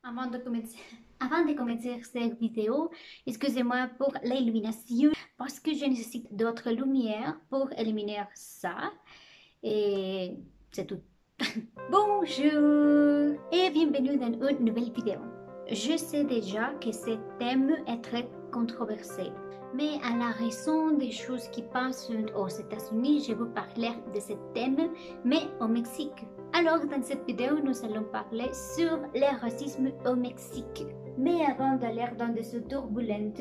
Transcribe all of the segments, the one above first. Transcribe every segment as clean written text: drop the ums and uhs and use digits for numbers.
Avant de commencer, avant de commencer cette vidéo, excusez-moi pour l'illumination parce que je nécessite d'autres lumières pour éliminer ça. Et c'est tout. Bonjour et bienvenue dans une nouvelle vidéo. Je sais déjà que ce thème est très controversé, mais à la raison des choses qui passent aux États-Unis, je vous parler de ce thème, mais au Mexique. Alors, dans cette vidéo, nous allons parler sur le racisme au Mexique. Mais avant d'aller dans ce turbulent,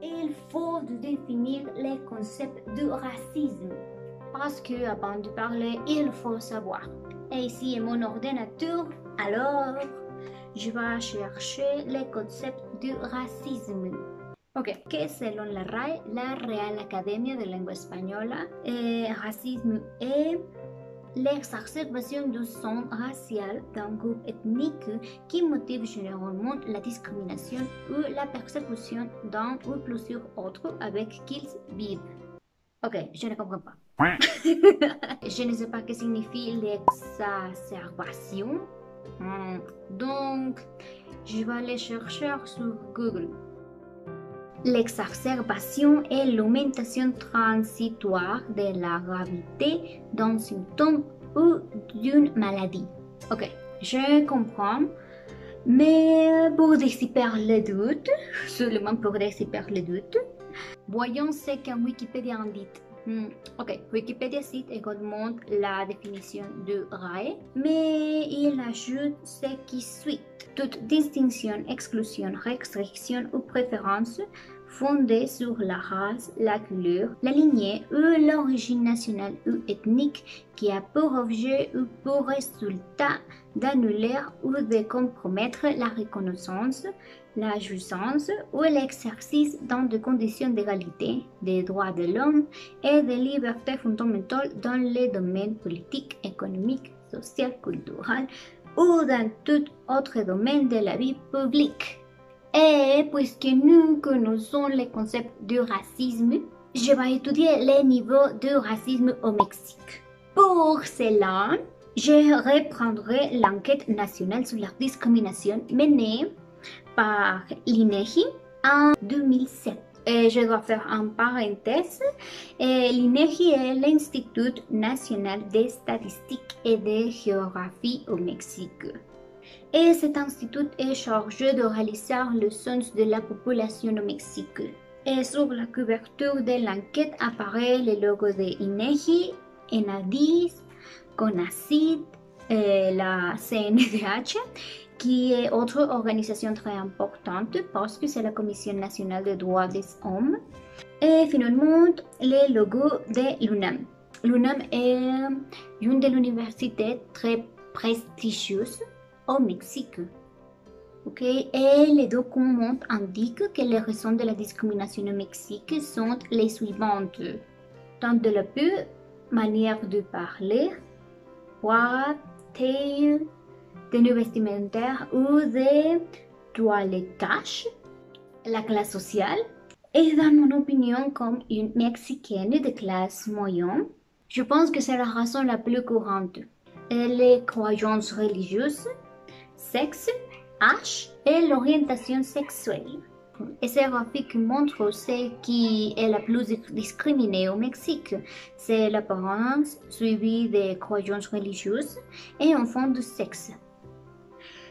il faut définir les concepts du racisme. Parce que avant de parler, il faut savoir. Et ici est mon ordinateur, alors je vais chercher les concepts du racisme. Ok, que selon la RAE, la Real Academia de Lengua Española, racisme est l'exacerbation du son racial d'un groupe ethnique qui motive généralement la discrimination ou la persécution d'un ou plusieurs autres avec qui ils vivent. Ok, je ne comprends pas. Je ne sais pas ce que signifie l'exacerbation. Donc, je vais aller chercher sur Google. L'exacerbation est l'augmentation transitoire de la gravité d'un symptôme ou d'une maladie. Ok, je comprends. Mais pour dissiper le doute, seulement pour dissiper le doute, voyons ce qu'en Wikipédia en dit. Ok, Wikipédia cite également la définition de RAE, mais il ajoute ce qui suit. Toute distinction, exclusion, restriction ou préférence fondée sur la race, la couleur, la lignée ou l'origine nationale ou ethnique qui a pour objet ou pour résultat d'annuler ou de compromettre la reconnaissance, la jouissance ou l'exercice dans des conditions d'égalité, des droits de l'homme et des libertés fondamentales dans les domaines politiques, économiques, social, culturel ou dans tout autre domaine de la vie publique. Et puisque nous connaissons les concepts du racisme, je vais étudier les niveaux de racisme au Mexique. Pour cela, je reprendrai l'enquête nationale sur la discrimination menée par l'INEGI en 2007. Et je dois faire un parenthèse. L'INEGI est l'Institut national des statistiques et de géographie au Mexique. Et cet institut est chargé de réaliser le census de la population au Mexique. Et sur la couverture de l'enquête apparaît le logo de INEGI, ENADIS, CONACYT, la CNDH, qui est autre organisation très importante parce que c'est la Commission nationale des droits des hommes. Et finalement, le logo de l'UNAM. L'UNAM est une des universités très prestigieuses au Mexique. Okay. Et les documents indiquent que les raisons de la discrimination au Mexique sont les suivantes. Tant de la pure manière de parler, voix, taille, tenue vestimentaire ou de toilettage, la classe sociale. Et dans mon opinion, comme une Mexicaine de classe moyenne, je pense que c'est la raison la plus courante. Les croyances religieuses, sexe, âge et l'orientation sexuelle. Et ces graphiques montrent ce qui est la plus discriminée au Mexique. C'est l'apparence suivie des croyances religieuses et en fond du sexe.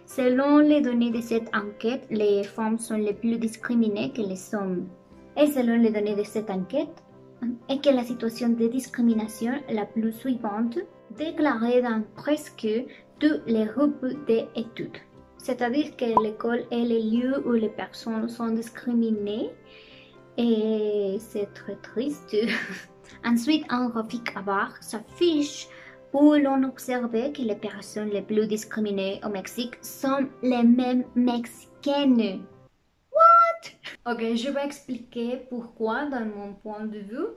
Selon les données de cette enquête, les femmes sont les plus discriminées que les hommes. Et selon les données de cette enquête, est que la situation de discrimination la plus suivante déclarée dans presque tous les groupes d'études. C'est-à-dire que l'école est le lieu où les personnes sont discriminées et c'est très triste. Ensuite, un graphique à barre s'affiche où l'on observe que les personnes les plus discriminées au Mexique sont les mêmes Mexicaines. What? Ok, je vais expliquer pourquoi dans mon point de vue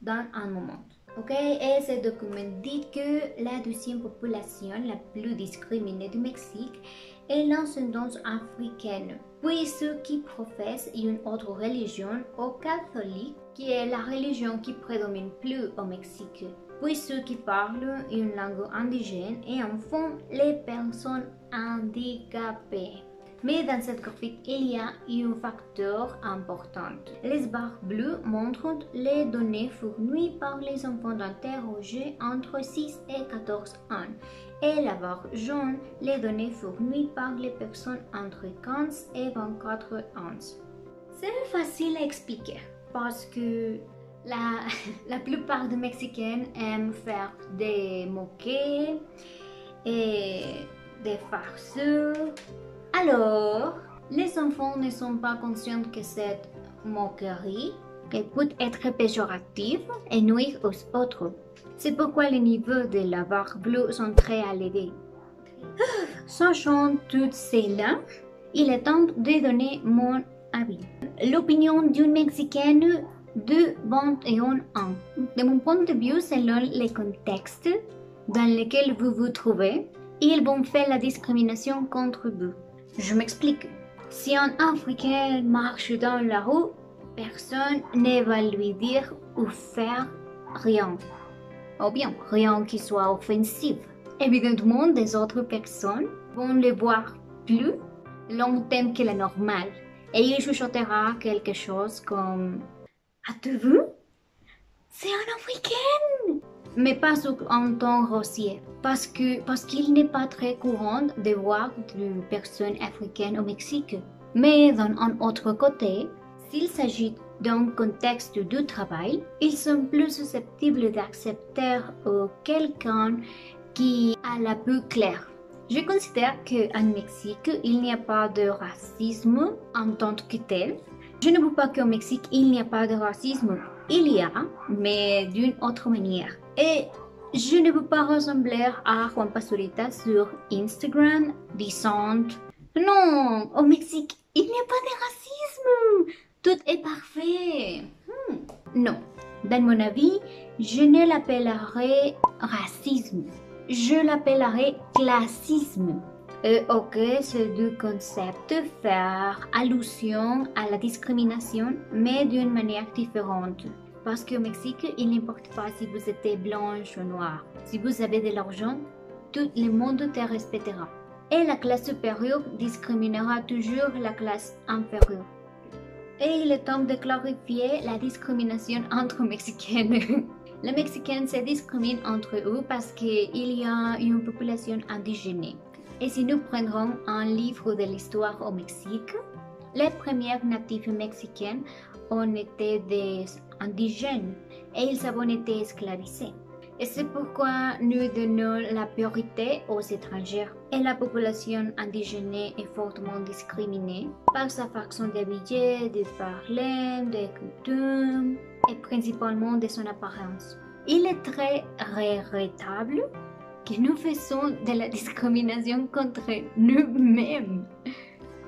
dans un moment. Ok, et ce document dit que la deuxième population la plus discriminée du Mexique est l'ascendance africaine, puis ceux qui professent une autre religion au catholique, qui est la religion qui prédomine plus au Mexique, puis ceux qui parlent une langue indigène et enfin les personnes handicapées. Mais dans cette graphique, il y a un facteur important. Les barres bleues montrent les données fournies par les enfants interrogés entre 6 et 14 ans. Et la barre jaune, les données fournies par les personnes entre 15 et 24 ans. C'est facile à expliquer parce que la plupart des Mexicains aiment faire des moquets et des farceurs. Alors, les enfants ne sont pas conscients que cette moquerie peut être péjorative et nuire aux autres. C'est pourquoi les niveaux de la barre bleue sont très élevés. Sachant tout cela, il est temps de donner mon avis. L'opinion d'une Mexicaine de 21 ans. De mon point de vue, selon les contextes dans lesquels vous vous trouvez, ils vont faire la discrimination contre vous. Je m'explique. Si un Africain marche dans la rue, personne ne va lui dire ou faire rien. Ou bien, rien qui soit offensif. Évidemment, des autres personnes vont le voir plus longtemps que la normale. Et il chuchotera quelque chose comme « Êtes-vous? C'est un Africain !» Mais pas sur un ton grossier, parce qu'il n'est pas très courant de voir des personnes africaines au Mexique. Mais d'un autre côté, s'il s'agit d'un contexte de travail, ils sont plus susceptibles d'accepter quelqu'un qui a la peau claire. Je considère qu'en Mexique, il n'y a pas de racisme en tant que tel. Je ne veux pas qu'au Mexique, il n'y a pas de racisme. Il y a, mais d'une autre manière. Et je ne veux pas ressembler à Juan Pazurita sur Instagram disant « Non, au Mexique, il n'y a pas de racisme. Tout est parfait. » Non. Dans mon avis, je ne l'appellerai racisme. Je l'appellerai classisme. Ok, ces deux concepts faire allusion à la discrimination, mais d'une manière différente. Parce qu'au Mexique, il n'importe pas si vous êtes blanche ou noire. Si vous avez de l'argent, tout le monde te respectera. Et la classe supérieure discriminera toujours la classe inférieure. Et il est temps de clarifier la discrimination entre Mexicains. Les Mexicains se discriminent entre eux parce qu'il y a une population indigène. Et si nous prendrons un livre de l'histoire au Mexique, les premiers natifs mexicains ont été des indigènes et ils avaient été esclavisés. Et c'est pourquoi nous donnons la priorité aux étrangers. Et la population indigène est fortement discriminée par sa façon d'habiller, de parler, des coutumes et principalement de son apparence. Il est très regrettable que nous faisons de la discrimination contre nous-mêmes.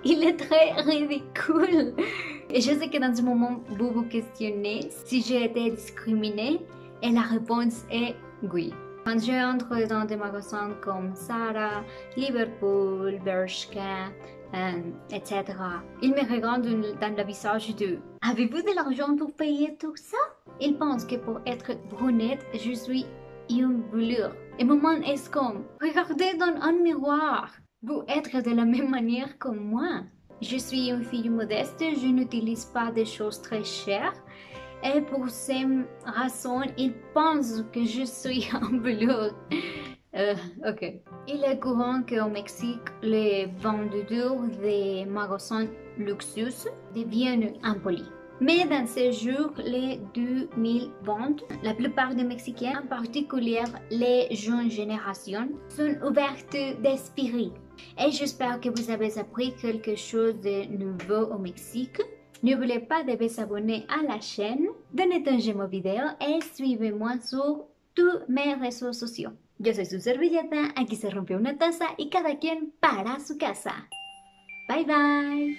Il est très ridicule. Et je sais que dans ce moment, vous vous questionnez si j'ai été discriminée et la réponse est oui. Quand je entre dans des magasins comme Zara, Liverpool, Bershka, etc., ils me regardent dans le visage de « Avez-vous de l'argent pour payer tout ça ?» Ils pensent que pour être brunette, je suis une brûlure. Et maman est comme « Regardez dans un miroir. Vous êtes de la même manière que moi. Je suis une fille modeste, je n'utilise pas des choses très chères. Et pour ces raisons, ils pensent que je suis un velours. Ok. Il est courant qu'au Mexique, les vendeurs des magasins luxueux deviennent impolis. Mais dans ces jours, les 2020, la plupart des Mexicains, en particulier les jeunes générations, sont ouvertes d'esprit. Et j'espère que vous avez appris quelque chose de nouveau au Mexique. N'oubliez pas de vous abonner à la chaîne, donnez un j'aime aux vidéos et suivez-moi sur tous mes réseaux sociaux. Yo soy su servilleta, aquí se rompió una taza y cada quien para su casa. Bye bye.